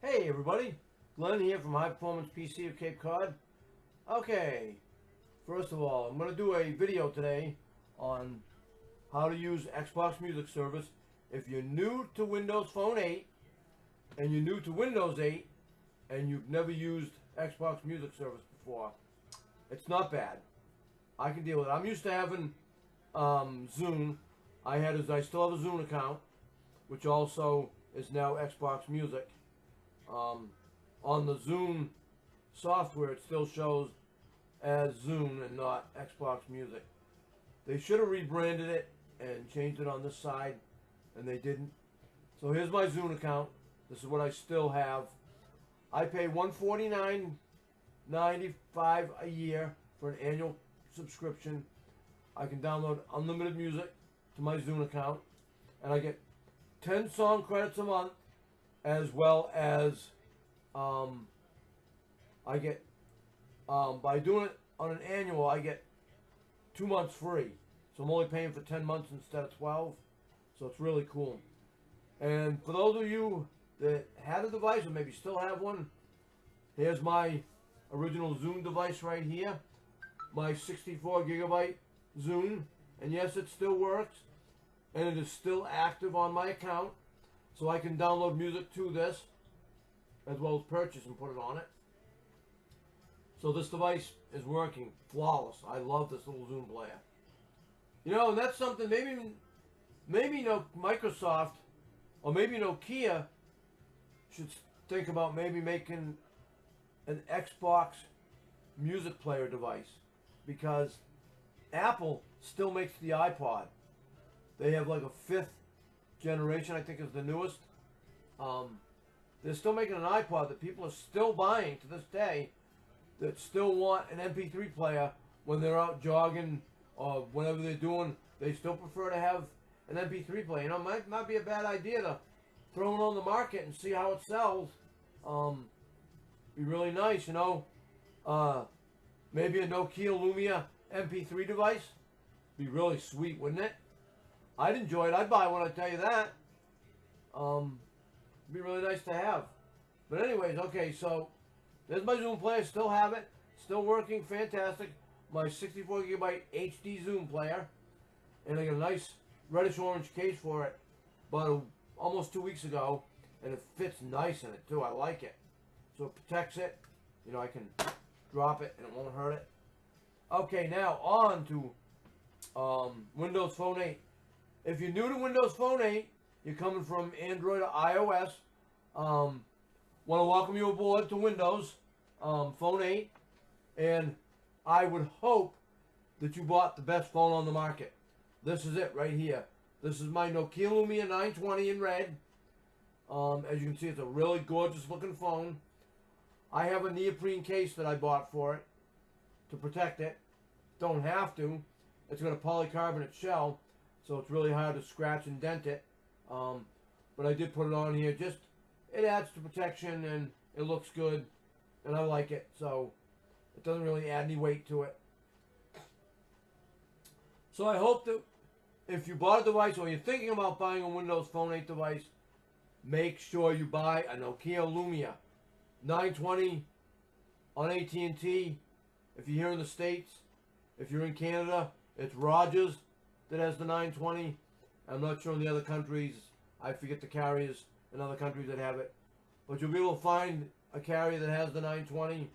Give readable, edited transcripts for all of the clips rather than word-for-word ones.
Hey everybody, Glenn here from High Performance PC of Cape Cod. Okay, first of all, I'm going to do a video today on how to use Xbox Music Service. If you're new to Windows Phone 8 and you're new to Windows 8 and you've never used Xbox Music Service before, it's not bad. I can deal with it. I'm used to having Zune. I still have a Zune account, which also is now Xbox Music. On the Zune software, it still shows as Zune and not Xbox Music. They should have rebranded it and changed it on this side, and they didn't. So here's my Zune account. This is what I still have. I pay $149.95 a year for an annual subscription. I can download unlimited music to my Zune account, and I get 10 song credits a month, as well as I get by doing it on an annual, I get 2 months free. So I'm only paying for 10 months instead of 12. So it's really cool. And for those of you that had a device or maybe still have one, here's my original Zune device right here. My 64 gigabyte Zune. And yes, it still works. And it is still active on my account. So I can download music to this, as well as purchase and put it on it. So this device is working flawless. I love this little Zune player. You know, and that's something maybe no Microsoft or maybe Nokia should think about maybe making an Xbox music player device, because Apple still makes the iPod. They have like a 5th generation, I think is the newest. They're still making an iPod that people are still buying to this day, that still want an MP3 player when they're out jogging or whatever they're doing. They still prefer to have an MP3 player. You know, it might be a bad idea to throw it on the market and see how it sells. Be really nice, you know. Maybe a Nokia Lumia MP3 device. Be really sweet, wouldn't it? I'd enjoy it. I'd buy one, I tell you that. It'd be really nice to have. But anyways, okay, so there's my Zune player. Still have it. Still working fantastic. My 64 gigabyte HD Zune player. And I got a nice reddish orange case for it about almost 2 weeks ago. And it fits nice in it too. I like it. So it protects it. You know, I can drop it and it won't hurt it. Okay, now on to Windows Phone 8. If you're new to Windows Phone 8, you're coming from Android or iOS, want to welcome you aboard to Windows Phone 8. And I would hope that you bought the best phone on the market. This is it right here. This is my Nokia Lumia 920 in red. As you can see, it's a really gorgeous looking phone. I have a neoprene case that I bought for it to protect it. Don't have to. It's got a polycarbonate shell, so it's really hard to scratch and dent it. But I did put it on here. Just, it adds to protection and it looks good. And I like it. So it doesn't really add any weight to it. So I hope that if you bought a device or you're thinking about buying a Windows Phone 8 device, make sure you buy a Nokia Lumia 920 on AT&T. If you're here in the States, if you're in Canada, it's Rogers that has the 920. I'm not sure in the other countries. I forget the carriers in other countries that have it. But you'll be able to find a carrier that has the 920.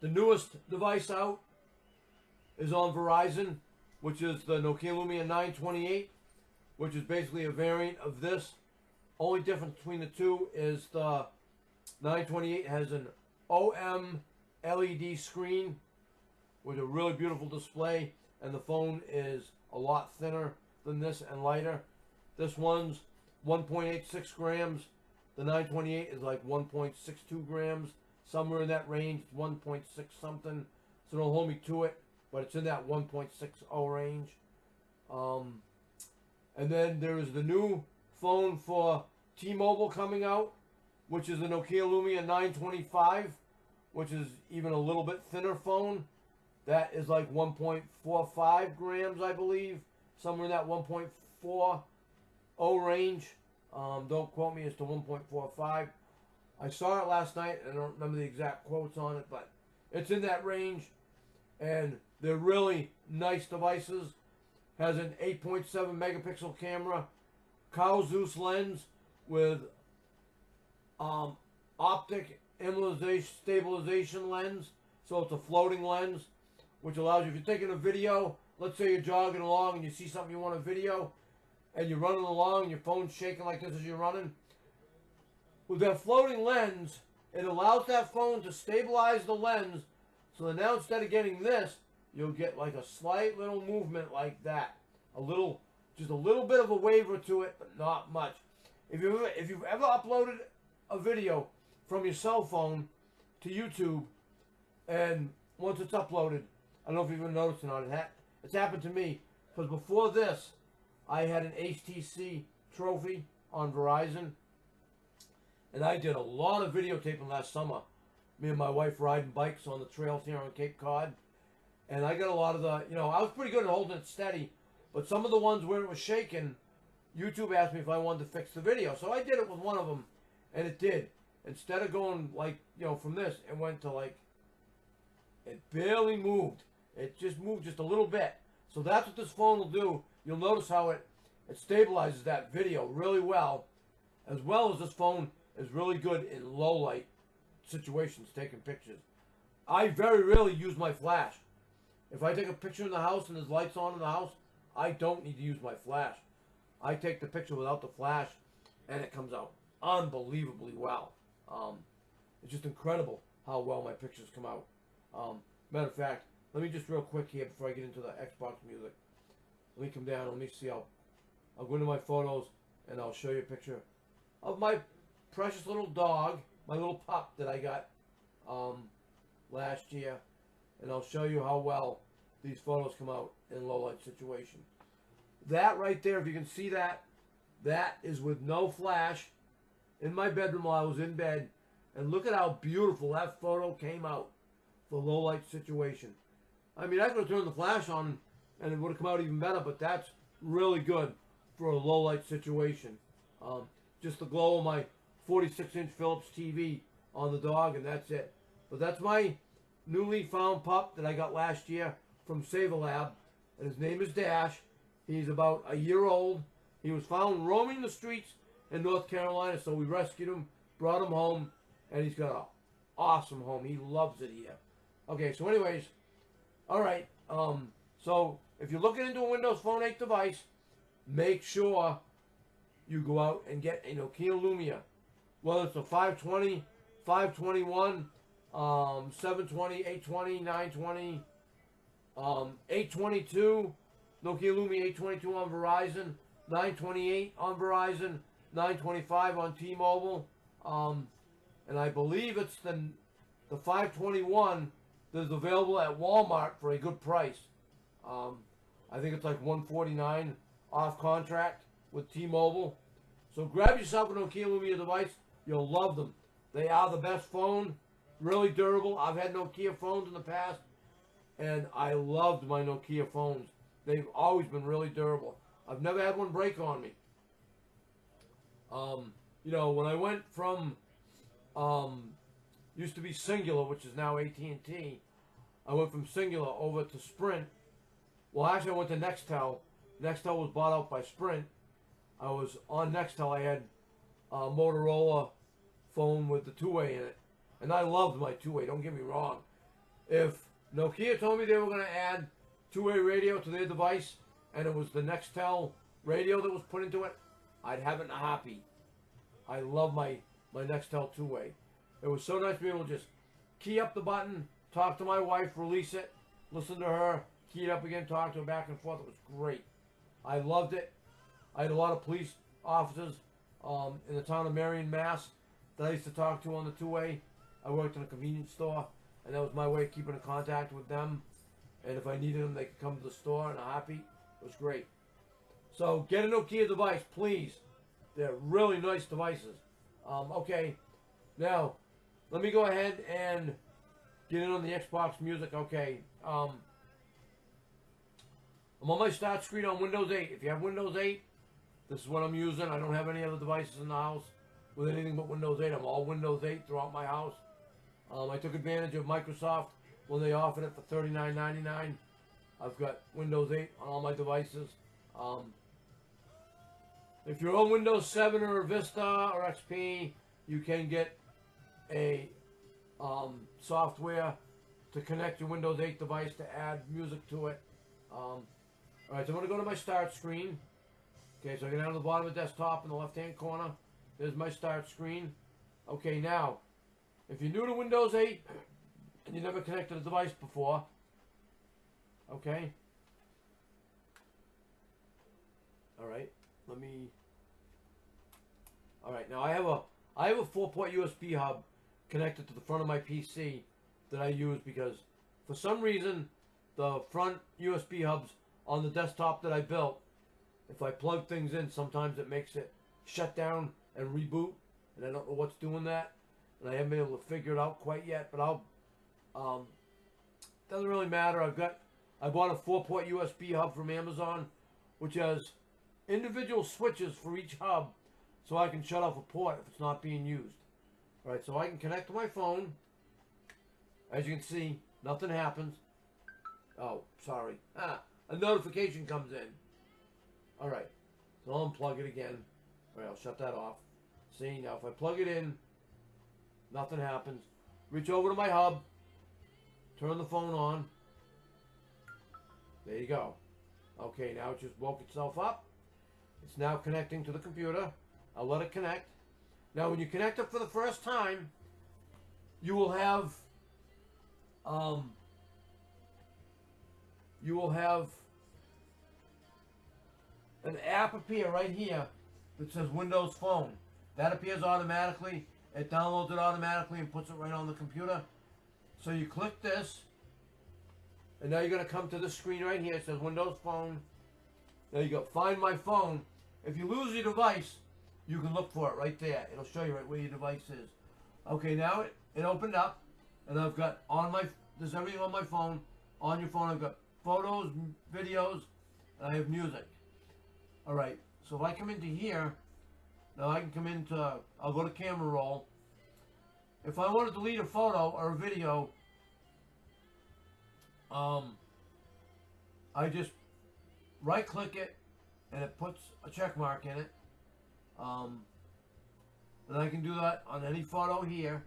The newest device out is on Verizon, which is the Nokia Lumia 928, which is basically a variant of this. Only difference between the two is the 928 has an OM LED screen with a really beautiful display, and the phone is a lot thinner than this and lighter. This one's 1.86 grams. The 928 is like 1.62 grams. Somewhere in that range. It's 1.6 something. So don't hold me to it, but it's in that 1.60 range. And then there is the new phone for T-Mobile coming out, which is the Nokia Lumia 925, which is even a little bit thinner phone. That is like 1.45 grams, I believe. Somewhere in that 1.40 range. Don't quote me as to 1.45. I saw it last night, and I don't remember the exact quotes on it, but it's in that range, and they're really nice devices. Has an 8.7 megapixel camera, Carl Zeiss lens with optic stabilization lens, so it's a floating lens, which allows you, if you're taking a video, let's say you're jogging along and you see something you want to video, and you're running along and your phone's shaking like this as you're running. With that floating lens, it allows that phone to stabilize the lens, so that now instead of getting this, you'll get like a slight little movement like that. Just a little bit of a waver to it, but not much. If you've ever uploaded a video from your cell phone to YouTube, and once it's uploaded, I don't know if you've even noticed it or not, it's happened to me, because before this, I had an HTC trophy on Verizon, and I did a lot of videotaping last summer. Me and my wife riding bikes on the trails here on Cape Cod, and I got a lot of the, I was pretty good at holding it steady, but some of the ones where it was shaking, YouTube asked me if I wanted to fix the video, so I did it with one of them, and it did. Instead of going like, from this, it went to like, it barely moved. It just moved just a little bit. So that's what this phone will do. You'll notice how it stabilizes that video really well as this phone is really good in low light situations, taking pictures. I very rarely use my flash. If I take a picture in the house and there's lights on in the house, I don't need to use my flash. I take the picture without the flash, and it comes out unbelievably well. It's just incredible how well my pictures come out. Matter of fact, let me just real quick here before I get into the Xbox music. Let me come down. Let me see how. I'll go into my photos, and I'll show you a picture of my precious little dog, my little pup that I got last year, and I'll show you how well these photos come out in low light situation. That right there, if you can see that, that is with no flash in my bedroom while I was in bed, and look at how beautiful that photo came out for low light situation. I mean, I could have turned the flash on and it would have come out even better, but that's really good for a low light situation. Just the glow of my 46-inch Philips TV on the dog, and that's it. But that's my newly found pup that I got last year from SaverLab, and his name is Dash. He's about a year old. He was found roaming the streets in North Carolina, so we rescued him, brought him home, and he's got an awesome home. He loves it here. Okay, so anyways, all right. So if you're looking into a Windows Phone 8 device, make sure you go out and get a Nokia Lumia. Whether it's a 520, 521, 720, 820, 920, 822, Nokia Lumia 822 on Verizon, 928 on Verizon, 925 on T-Mobile, and I believe it's the 521 that is available at Walmart for a good price. I think it's like $149 off contract with T-Mobile. So grab yourself a Nokia Lumia device. You'll love them. They are the best phone, really durable. I've had Nokia phones in the past, and I loved my Nokia phones. They've always been really durable. I've never had one break on me. When I went from, used to be Singular, which is now AT&T, I went from Singular over to Sprint. Well, actually, I went to Nextel. Nextel was bought out by Sprint. I was on Nextel. I had a Motorola phone with the two-way in it, and I loved my two-way. Don't get me wrong. If Nokia told me they were going to add two-way radio to their device, and it was the Nextel radio that was put into it, I'd have it in a heartbeat. I love my Nextel two-way. It was so nice to be able to just key up the button, talk to my wife, release it, listen to her, key it up again, talk to her back and forth. It was great. I loved it. I had a lot of police officers in the town of Marion, Mass, that I used to talk to on the two-way. I worked in a convenience store, and that was my way of keeping in contact with them. And if I needed them, they could come to the store in a heartbeat. It was great. So get a Nokia device, please. They're really nice devices. Okay, now let me go ahead and get in on the Xbox music. Okay, I'm on my start screen on Windows 8. If you have Windows 8, This is what I'm using. I don't have any other devices in the house with anything but Windows 8. I'm all Windows 8 throughout my house. I took advantage of Microsoft when they offered it for $39.99. I've got Windows 8 on all my devices. If you're on Windows 7 or Vista or XP, you can get a software to connect your Windows 8 device to add music to it. Alright, so I'm going to go to my start screen. Okay, so I go down to the bottom of the desktop in the left-hand corner. There's my start screen. Okay, now, if you're new to Windows 8 and you never connected a device before, okay. Alright, let me... Alright, now I have a 4-port USB hub connected to the front of my PC that I use because for some reason the front USB hubs on the desktop that I built, if I plug things in, sometimes it makes it shut down and reboot, and I don't know what's doing that, and I haven't been able to figure it out quite yet, but I'll doesn't really matter. I bought a 4-port USB hub from Amazon, which has individual switches for each hub, so I can shut off a port if it's not being used. Alright, so I can connect to my phone. As you can see, nothing happens. Oh, sorry. A notification comes in. Alright, so I'll unplug it again. Alright, I'll shut that off. See, now if I plug it in, nothing happens. Reach over to my hub, turn the phone on. There you go. Okay, now it just woke itself up. It's now connecting to the computer. I'll let it connect. Now when you connect it for the first time, you will have an app appear right here that says Windows Phone. That appears automatically. It downloads it automatically and puts it right on the computer. So you click this, and now you're going to come to this screen right here. It says Windows Phone. There you go. Find My Phone. If you lose your device, you can look for it right there. It'll show you right where your device is. Okay, now it opened up, and I've got there's everything on my phone. On your phone, I've got photos, videos, and I have music. Alright, so if I come into here, now I can come into, I'll go to camera roll. If I want to delete a photo or a video, I just right click it and it puts a check mark in it. And I can do that on any photo here.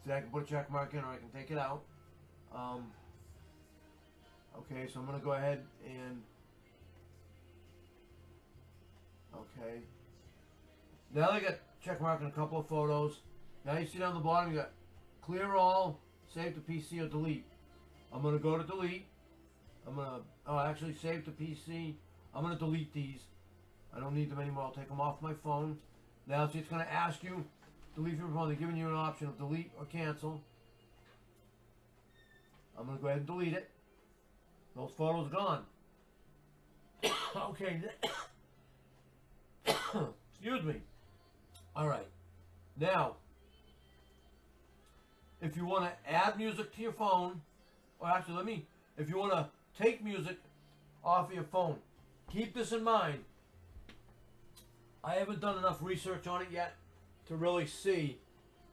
See, I can put a check mark in or I can take it out. Okay, so I'm going to go ahead and okay. Now I got check mark in a couple of photos. Now you see down the bottom you got clear all, save to PC or delete. I'm going to go to delete. I'm going to, actually save to PC. I'm going to delete these. I don't need them anymore. I'll take them off my phone. Now see, it's going to ask you to leave your phone. They're giving you an option of delete or cancel. I'm going to go ahead and delete it. Those photos are gone. Okay. Excuse me. Alright. Now, if you want to add music to your phone, or actually if you want to take music off of your phone, keep this in mind. I haven't done enough research on it yet to really see.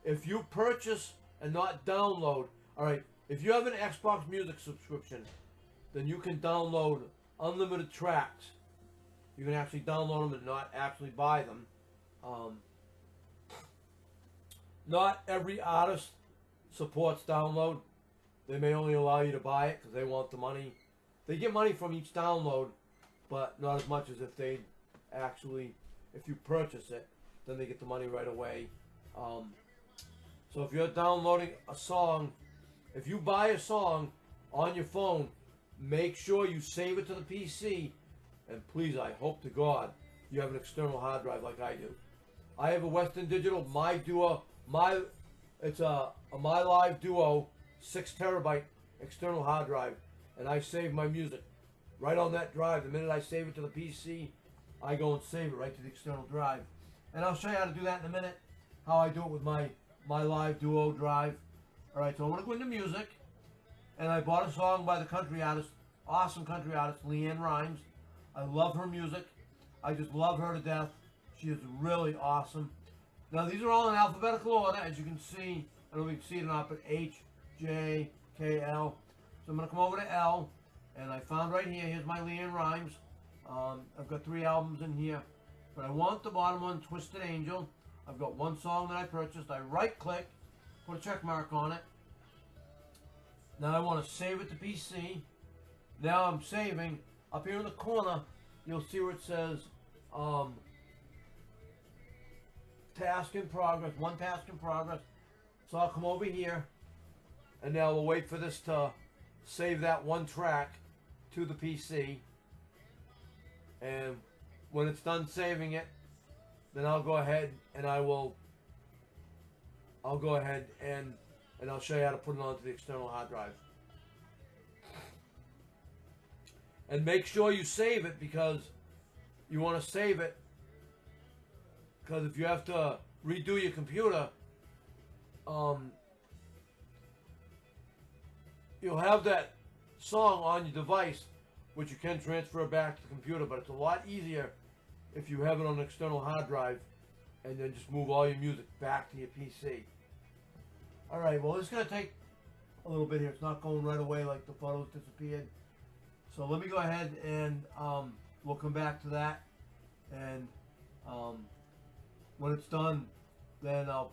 If you purchase and not download, alright, if you have an Xbox Music subscription, then you can download unlimited tracks. You can actually download them and not actually buy them. Not every artist supports download. They may only allow you to buy it because they want the money. They get money from each download, but not as much as if they actually, if you purchase it, then they get the money right away. So if you're downloading a song, if you buy a song on your phone, make sure you save it to the PC. And please, I hope to God, you have an external hard drive like I do. I have a Western Digital it's a My Live Duo 6 terabyte external hard drive, and I save my music right on that drive. The minute I save it to the PC, I go and save it right to the external drive. And I'll show you how to do that in a minute, how I do it with my Live Duo drive. Alright, so I want to go into music, and I bought a song by the country artist, awesome country artist, LeAnn Rimes. I love her music. I just love her to death. She is really awesome. Now these are all in alphabetical order, as you can see. I don't know if you can see it or not, but H, J, K, L. So I'm going to come over to L, and I found right here, here's my LeAnn Rimes. I've got 3 albums in here, but I want the bottom one, Twisted Angel. I've got 1 song that I purchased. I right-click, put a check mark on it. Now I want to save it to PC. Now I'm saving. Up here in the corner, you'll see where it says task in progress, 1 task in progress. So I'll come over here, and now we'll wait for this to save that 1 track to the PC. And when it's done saving it, then I'll go ahead and I'll go ahead and I'll show you how to put it onto the external hard drive. And make sure you save it, because you want to save it, because if you have to redo your computer, you'll have that song on your device, which you can transfer back to the computer, but it's a lot easier if you have it on an external hard drive and then just move all your music back to your PC. Alright, well, it's going to take a little bit here. It's not going right away like the photos disappeared. So let me go ahead and we'll come back to that, and when it's done, then I'll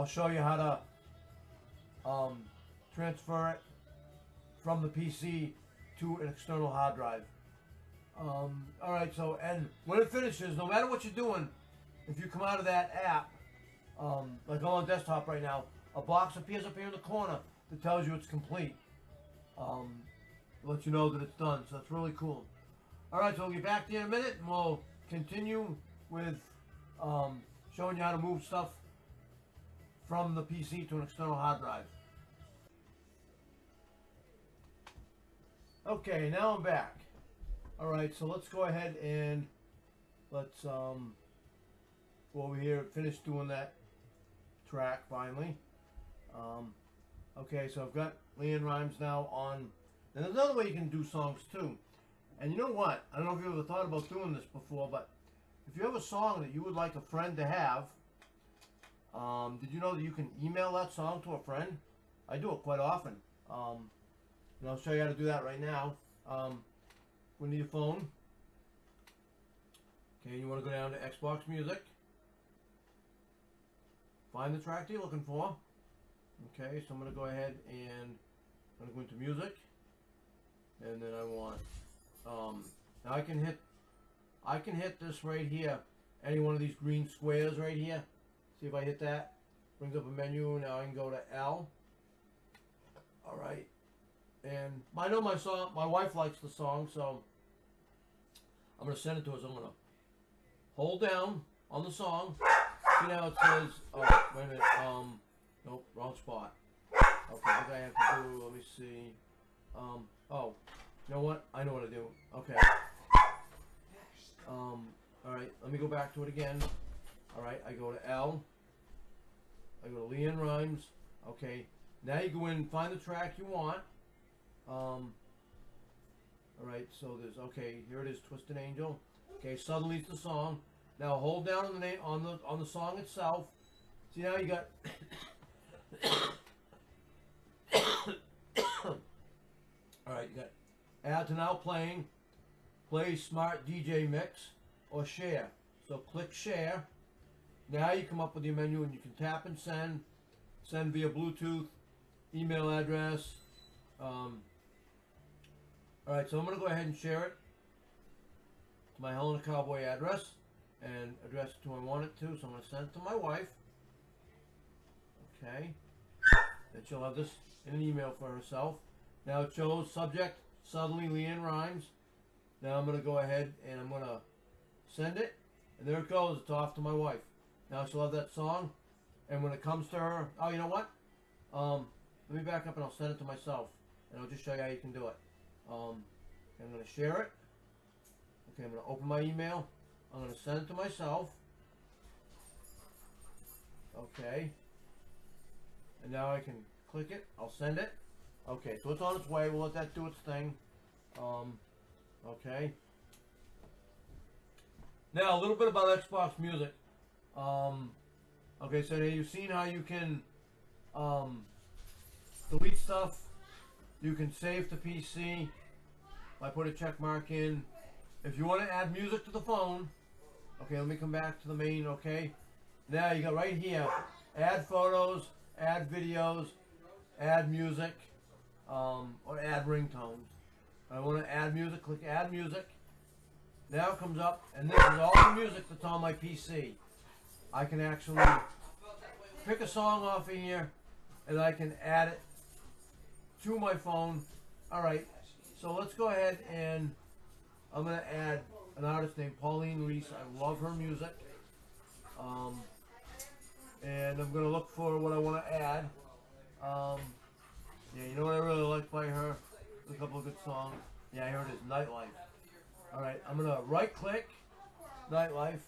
show you how to transfer it from the PC to an external hard drive. Alright, so, and when it finishes, no matter what you're doing, if you come out of that app, like I'm on desktop right now, a box appears up here in the corner that tells you it's complete. Let you know that it's done, so it's really cool. Alright, so we'll get back to you in a minute, and we'll continue with showing you how to move stuff from the PC to an external hard drive. Okay, now I'm back. Alright, so let's go ahead and let's go over here and finish doing that track finally. Okay, so I've got LeAnn Rimes now on. And there's another way you can do songs too. And you know what? I don't know if you ever thought about doing this before, but if you have a song that you would like a friend to have, did you know that you can email that song to a friend? I do it quite often. And I'll show you how to do that right now. We need a phone. Okay, you want to go down to Xbox Music. Find the track that you're looking for. Okay, so I'm going to go ahead and I'm going to go into Music. And then I want, now I can hit this right here, any one of these green squares right here. See if I hit that, brings up a menu. Now I can go to L. Alright, and I know my song, my wife likes the song, so I'm going to send it to her. So I'm going to hold down on the song. See now it says, oh, wait a minute, nope, wrong spot. Okay, what I have to do, let me see. Oh, you know what? I know what to do. Okay. Alright, let me go back to it again. Alright, I go to L. I go to LeAnn Rimes. Okay, now you go in and find the track you want. Alright, so there's, okay, here it is, Twisted Angel. Okay, Suddenly's the song. Now hold down on the name, on the song itself. See now you got alright, you got add to now playing, play smart DJ mix, or share. So click share. Now you come up with your menu and you can tap and send via Bluetooth, email address. Alright, so I'm going to go ahead and share it to my Helena Cowboy address and address it to who I want it to. So I'm going to send it to my wife. Okay. Then she'll have this in an email for herself. Now it shows subject, Suddenly LeAnn Rimes. Now I'm going to go ahead and I'm going to send it. And there it goes. It's off to my wife. Now she'll have that song. And when it comes to her, oh, you know what? Let me back up and I'll send it to myself. And I'll just show you how you can do it. I'm going to share it. Okay, I'm going to open my email. I'm going to send it to myself. Okay. And now I can click it. I'll send it. Okay, so it's on its way. We'll let that do its thing. Okay. Now a little bit about Xbox Music. Okay, so you've seen how you can delete stuff. You can save to PC. I put a check mark in. If you want to add music to the phone, okay, let me come back to the main, okay? Now you got right here, add photos, add videos, add music, or add ringtones. I want to add music, click add music. Now it comes up, and this is all the music that's on my PC. I can actually pick a song off of here, and I can add it to my phone. Alright, so let's go ahead and I'm going to add an artist named Pauline Reese. I love her music. And I'm going to look for what I want to add. Yeah, you know what I really like by her? There's a couple of good songs. Yeah, here it is, Nightlife. Alright, I'm going to right click, Nightlife.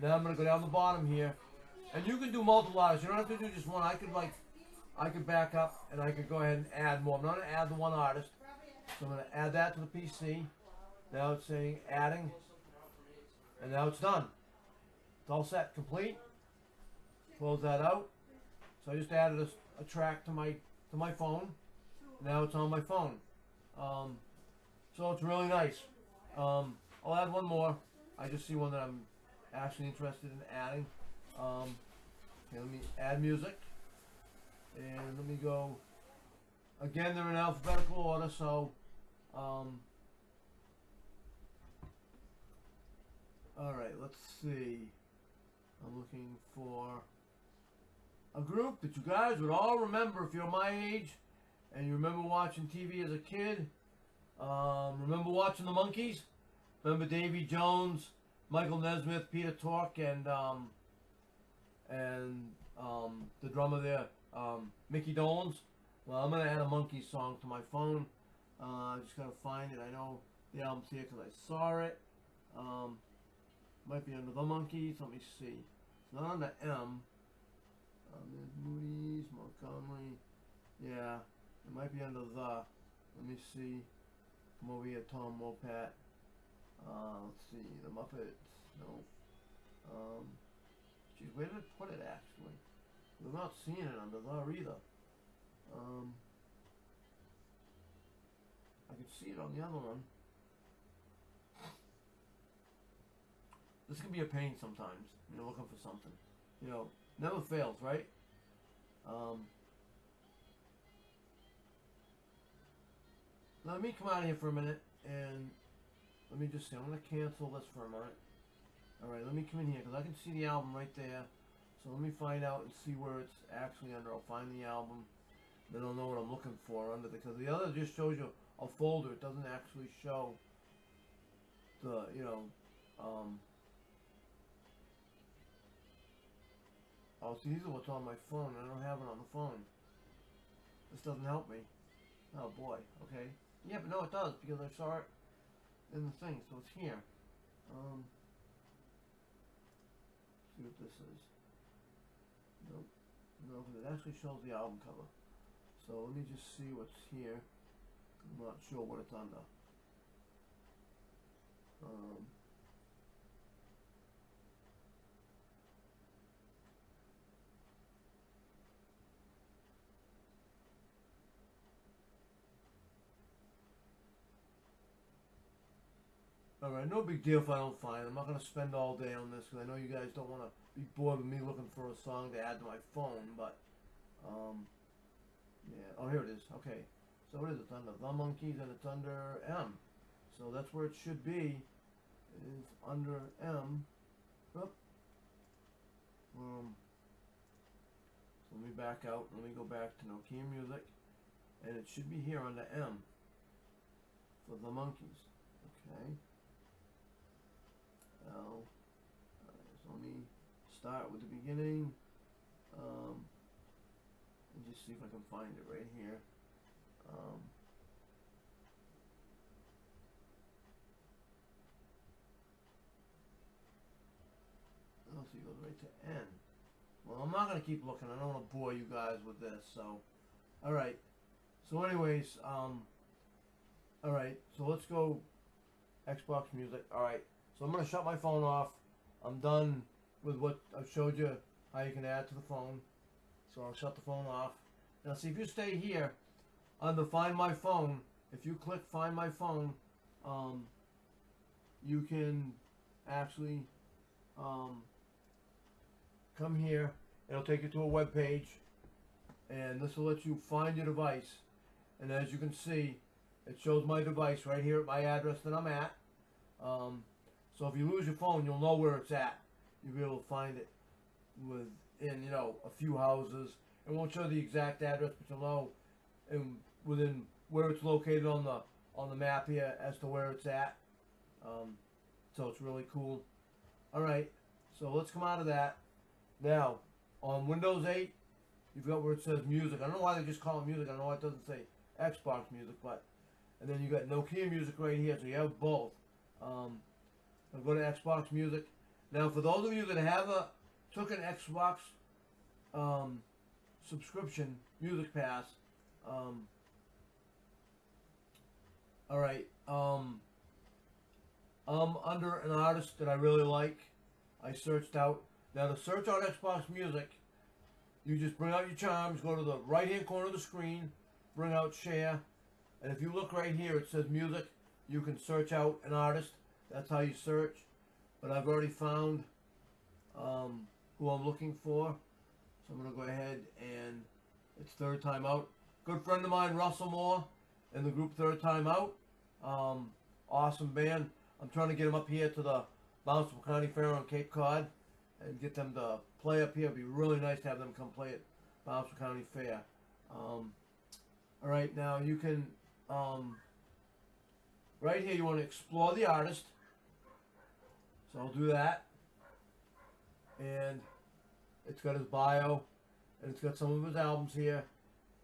Now I'm going to go down the bottom here. And you can do multiple artists. You don't have to do just one. I could back up and I could go ahead and add more. I'm not going to add the one artist. So I'm going to add that to the PC. Now it's saying adding. And now it's done. It's all set, complete. Close that out. So I just added a track to my phone. Now it's on my phone. So it's really nice. I'll add one more. I just see one that I'm actually interested in adding. Okay, let me add music. And let me go. Again, they're in alphabetical order, so alright, let's see. I'm looking for a group that you guys would all remember if you're my age and you remember watching TV as a kid. Remember watching the Monkees? Remember Davy Jones, Michael Nesmith, Peter Tork, and the drummer there, Mickey Dolenz? Well, I'm going to add a Monkees song to my phone. I just got to find it. I know the album's here because I saw it. Might be under the Monkees. Let me see. It's not under M. There's Moody's, Montgomery. Yeah, it might be under the. Let me see. Come over here, Tom Wopat. Let's see. The Muppets. No. Geez, where did it put it actually? We're not seeing it under the either. I could see it on the other one. This can be a pain sometimes when you're looking for something. You know, never fails, right? Let me come out of here for a minute and let me just see. I'm going to cancel this for a minute. Alright, let me come in here because I can see the album right there. So let me find out and see where it's actually under. I'll find the album. Then I'll know what I'm looking for under because the other just shows you a folder. It doesn't actually show the, you know, oh, see, these are what's on my phone. I don't have it on the phone. This doesn't help me. Oh boy, okay. Yeah, but no, it does because I saw it in the thing, so it's here. See what this is. Nope. No, because it actually shows the album cover. So let me just see what's here. I'm not sure what it's under. Alright, no big deal if I don't find it. I'm not going to spend all day on this because I know you guys don't want to be bored with me looking for a song to add to my phone, but, yeah. Oh, here it is. Okay. So what is it? It's under The Monkees and it's under M. So that's where it should be. It is under M. Oop. So let me back out. Let me go back to Nokia Music. And it should be here under M. For The Monkees. Okay. Now, so let me start with the beginning. And just see if I can find it right here. Oh, so it goes right to N. Well, I'm not going to keep looking. I don't want to bore you guys with this. So, alright. So anyways, alright. So let's go Xbox Music. Alright. So I'm going to shut my phone off. I'm done with what I've showed you, how you can add to the phone. So I'll shut the phone off. Now see, if you stay here under Find My Phone, if you click Find My Phone, you can actually come here. It'll take you to a web page, and this will let you find your device. And as you can see, it shows my device right here at my address that I'm at. So if you lose your phone, you'll know where it's at. You'll be able to find it within, you know, a few houses. It won't show the exact address, but you'll know within where it's located on the map here as to where it's at. So it's really cool. All right, so let's come out of that. Now, on Windows 8, you've got where it says music. I don't know why they just call it music. I don't know why it doesn't say Xbox music, but, and then you got Nokia music right here, so you have both. I'll go to Xbox music. Now, for those of you that took an Xbox subscription, Music Pass, all right, I'm under an artist that I really like. I searched out. Now, to search on Xbox Music, you just bring out your charms, go to the right-hand corner of the screen, bring out Share, and if you look right here, it says Music. You can search out an artist. That's how you search. But I've already found who I'm looking for. So I'm going to go ahead and it's Third Time Out. Good friend of mine, Russell Moore, in the group Third Time Out. Awesome band. I'm trying to get them up here to the Bounceville County Fair on Cape Cod and get them to play up here. It'd be really nice to have them come play at Bounceville County Fair. Alright, now you can, right here you want to explore the artist. So I'll do that. And it's got his bio, and it's got some of his albums here.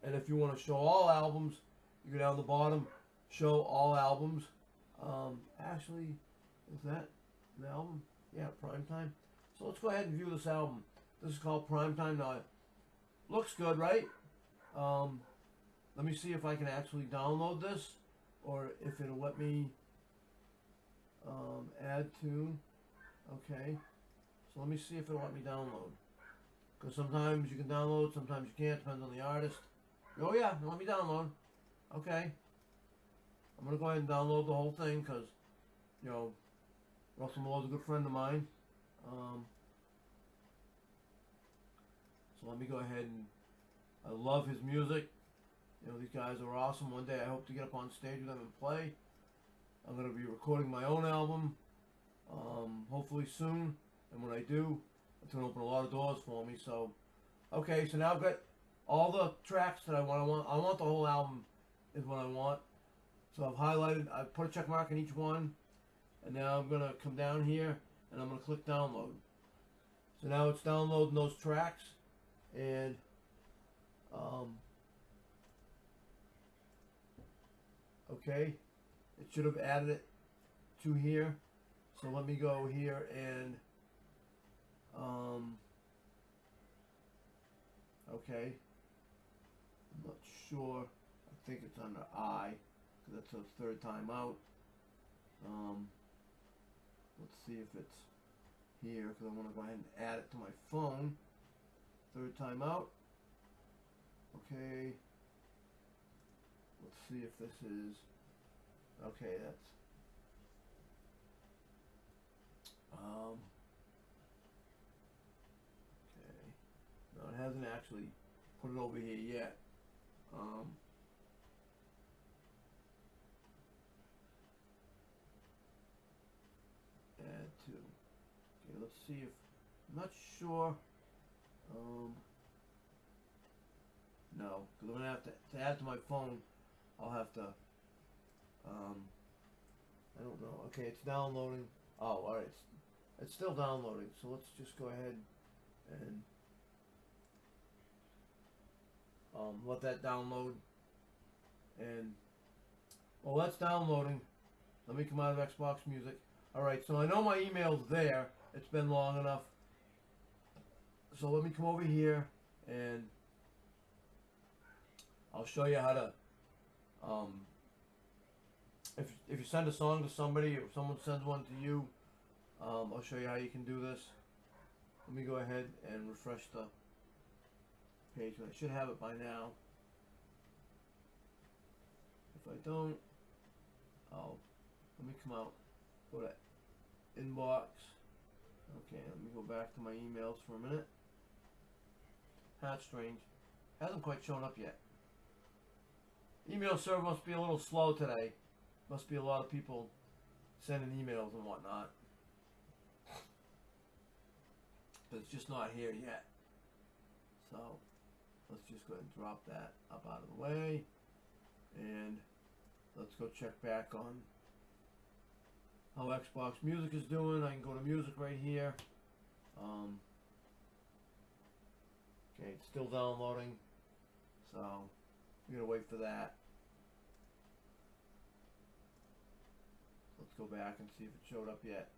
And if you want to show all albums, you go down the bottom, show all albums. Actually, is that the album? Yeah, Primetime. So let's go ahead and view this album. This is called Primetime. Now, it looks good, right? Let me see if I can actually download this, or if it'll let me add to. Okay, so let me see if it'll let me download. Because sometimes you can download, sometimes you can't, depends on the artist. Oh yeah, let me download. Okay. I'm going to go ahead and download the whole thing because, you know, Russell Moore's a good friend of mine. So let me go ahead and, I love his music. You know, these guys are awesome. One day I hope to get up on stage with them and play. I'm going to be recording my own album. Hopefully soon, and when I do, it's going to open a lot of doors for me. So, okay, so now I've got all the tracks that I want. I want the whole album is what I want. So I've highlighted, I've put a check mark in each one, and now I'm going to come down here, and I'm going to click download. So now it's downloading those tracks, and okay, it should have added it to here. So let me go here and, okay, I'm not sure, I think it's under I, because that's the Third Time Out. Let's see if it's here, because I want to go ahead and add it to my phone. Third Time Out. Okay, let's see if this is, okay, that's, okay, no, it hasn't actually put it over here yet. Add to. Okay, let's see if, I'm not sure. No, because I'm gonna have to add to my phone. I'll have to. I don't know. Okay, it's downloading. Oh, all right. It's still downloading. So let's just go ahead and let that download. And well, that's downloading. Let me come out of Xbox Music. All right. So I know my email's there. It's been long enough. So let me come over here and I'll show you how to. If you send a song to somebody, or someone sends one to you, I'll show you how you can do this. Let me go ahead and refresh the page. I should have it by now. If I don't, let me come out, go to inbox. Okay, let me go back to my emails for a minute. That's strange. Hasn't quite shown up yet. Email server must be a little slow today. Must be a lot of people sending emails and whatnot. But it's just not here yet. So let's just go ahead and drop that up out of the way. And let's go check back on how Xbox Music is doing. I can go to music right here. Okay, it's still downloading. So we're gonna wait for that. Let's go back and see if it showed up yet.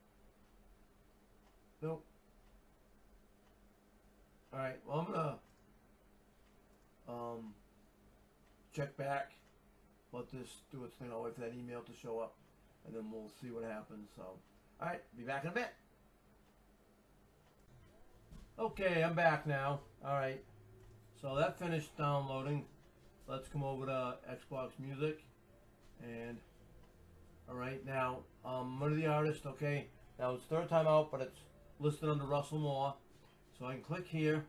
Nope. Alright, well I'm gonna check back, let this do its thing. I'll wait for that email to show up and then we'll see what happens. So alright, be back in a bit. Okay, I'm back now. Alright, so that finished downloading. Let's come over to Xbox Music and alright, now under the artist. Okay, now it's third time out, but it's listed under Russell Moore. So I can click here,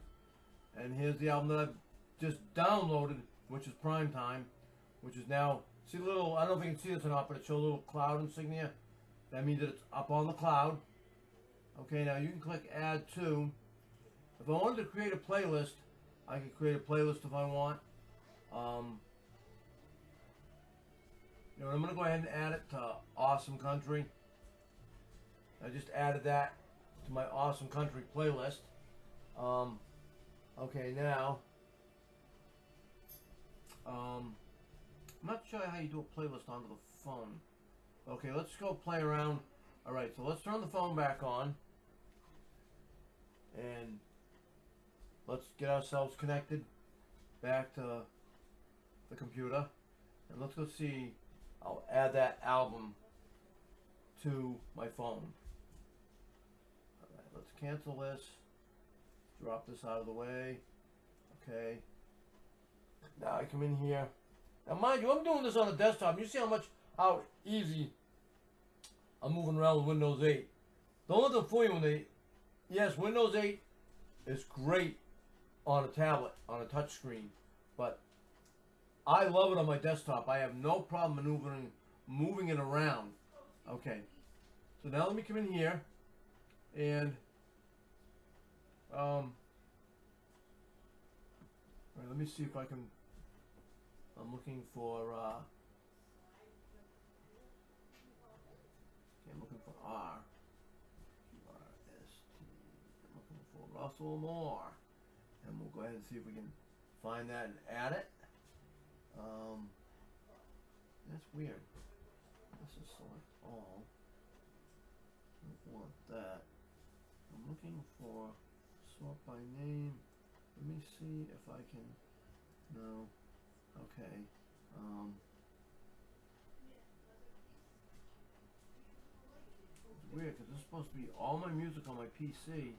and here's the album that I've just downloaded, which is Prime Time, which is now, see a little, I don't know if you can see this or not, but it shows a little cloud insignia. That means that it's up on the cloud. Okay, now you can click Add To. If I wanted to create a playlist, I could create a playlist if I want. You know, I'm going to go ahead and add it to Awesome Country. I just added that to my Awesome Country playlist. Okay, now, I'm not sure how you do a playlist onto the phone. Okay, let's go play around. Alright, so let's turn the phone back on. And let's get ourselves connected back to the computer. And let's go see, I'll add that album to my phone. Alright, let's cancel this. Drop this out of the way. Okay. Now I come in here. Now mind you, I'm doing this on a desktop. You see how easy I'm moving around with Windows 8. Don't let them fool you yes, Windows 8 is great on a tablet, on a touch screen, but I love it on my desktop. I have no problem moving it around. Okay. So now let me come in here and all right, let me see if I can. I'm looking for. Okay, I'm looking for R. R-S-T. I'm looking for Russell Moore, and we'll go ahead and see if we can find that and add it. That's weird. This is select all. I don't want that. I'm looking for sort by name. Let me see if I can. No. Okay. It's weird because this is supposed to be all my music on my PC,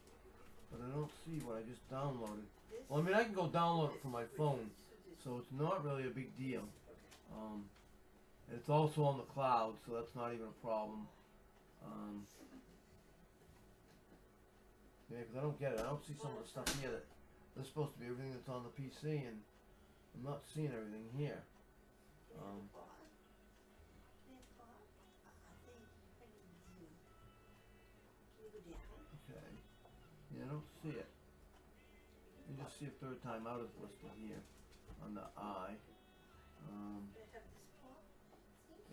but I don't see what I just downloaded. Well, I mean, I can go download it from my phone, so it's not really a big deal. And it's also on the cloud, so that's not even a problem. Yeah, because I don't get it. I don't see some of the stuff here that this is supposed to be everything that's on the PC, and I'm not seeing everything here. Okay. Yeah, I don't see it. You just see a third time out is listed here on the I.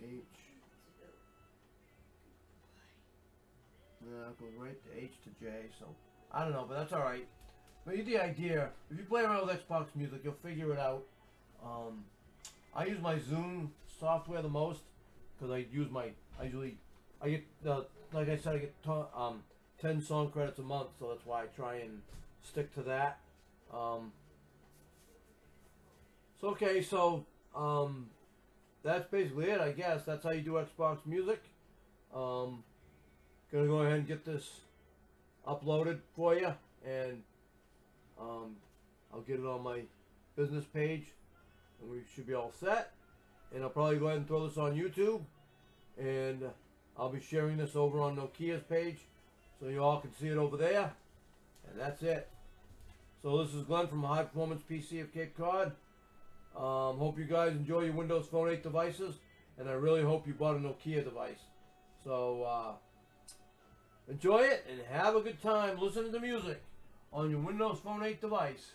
H. Yeah, it goes right to H to J, so I don't know, but that's alright. But you get the idea. If you play around with Xbox Music, you'll figure it out. I use my Zune software the most because I get like I said, I get 10 song credits a month, so that's why I try and stick to that. So okay, so that's basically it, I guess. That's how you do Xbox Music. gonna go ahead and get this uploaded for you, and I'll get it on my business page, and we should be all set. And I'll probably go ahead and throw this on YouTube, and I'll be sharing this over on Nokia's page, so you all can see it over there. And that's it. So this is Glenn from High Performance PC of Cape Cod. Hope you guys enjoy your Windows Phone 8 devices, and I really hope you bought a Nokia device. So enjoy it and have a good time listening to music on your Windows Phone 8 device.